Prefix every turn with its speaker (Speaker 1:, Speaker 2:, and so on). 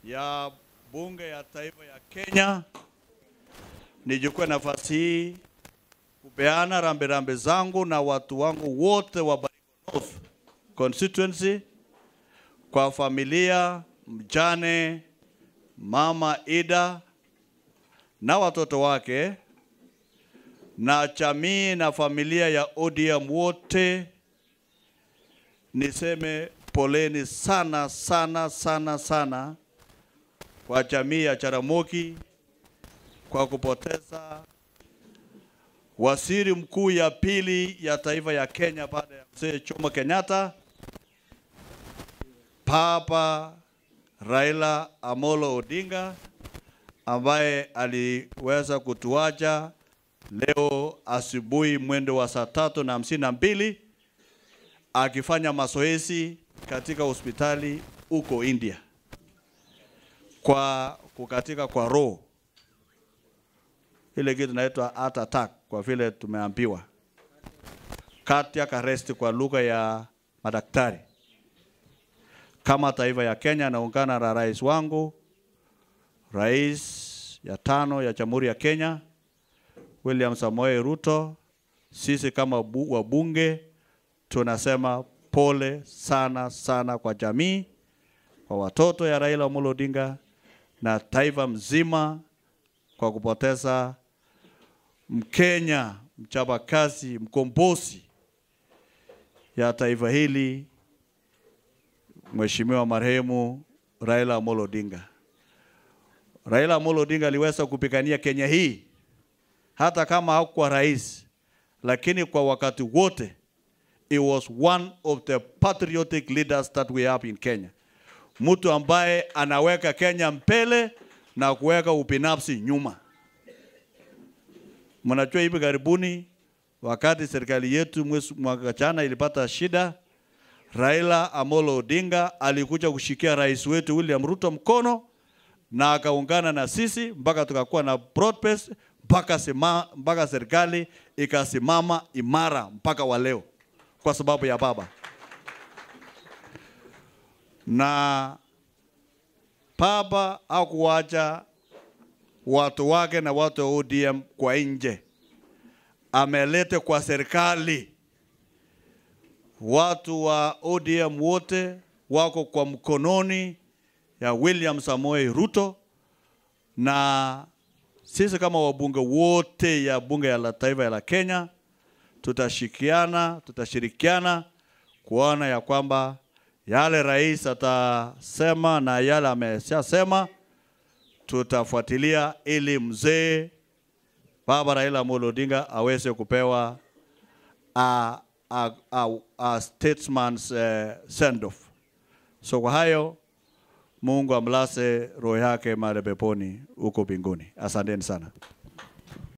Speaker 1: ya bunge ya taifa ya Kenya, nichukue nafasi hii kupeana rambirambi zangu na watu wangu wote wa Baringo North constituency kwa familia mjane Mama Ida na watoto wake na jamii na familia ya ODM wote. Niseme poleni sana sana sana sana kwa jamii ya Jaramogi kwa kupoteza waziri mkuu ya pili ya taifa ya Kenya baada ya Mzee Jomo Kenyatta, Papa Raila Amolo Odinga, ambaye aliweza kutuacha leo asubuhi mwendo wa saa 3:52 akifanya mazoezi katika hospitali huko India kwa kukatika kwa roho. Ile kitu inaitwa heart attack kwa vile tumeambiwa, cardiac arrest kwa lugha ya madaktari. Kama taifa ya Kenya naungana na rais wangu, rais ya 5 ya Jamhuri ya Kenya William Samoei Ruto, sisi kama wabunge tunasema pole sana sana kwa jamii, kwa watoto ya Raila Amolo Odinga na taifa mzima kwa kupoteza Mkenya mchapakazi, mkombozi ya taifa hili, Mheshimiwa marehemu Raila Amolo Odinga. Raila Amolo Odinga aliweza kupigania Kenya hii hata kama hakuwa rais, lakini kwa wakati wote he was one of the patriotic leaders that we have in Kenya. Mtu ambaye anaweka Kenya mbele na kuweka ubinafsi nyuma. Mnajua hivi karibuni wakati serikali yetu mwaka jana ilipata shida, Raila Amolo Odinga alikuja kushikia rais wetu William Ruto mkono na akaungana na sisi mpaka tukakuwa na broad base mpaka serikali ikasimama imara mpaka wa leo kwa sababu ya baba. Na baba hakuacha watu wake na watu wa ODM kwa nje, amelete kwa serikali. Watu wa ODM wote wako kwa mkononi ya William Samoei Ruto, na sisi kama wabunge wote ya bunge ya la taifa ya la Kenya tutashirikiana kuona ya kwamba yale rais atasema na yale ameshasema tutafuatilia ili mzee Baba Raila Amolo Odinga aweze kupewa a statesman's send off. So kwa hayo Mungu amlase roho yake mahali peponi huko mbinguni. Asanteni sana.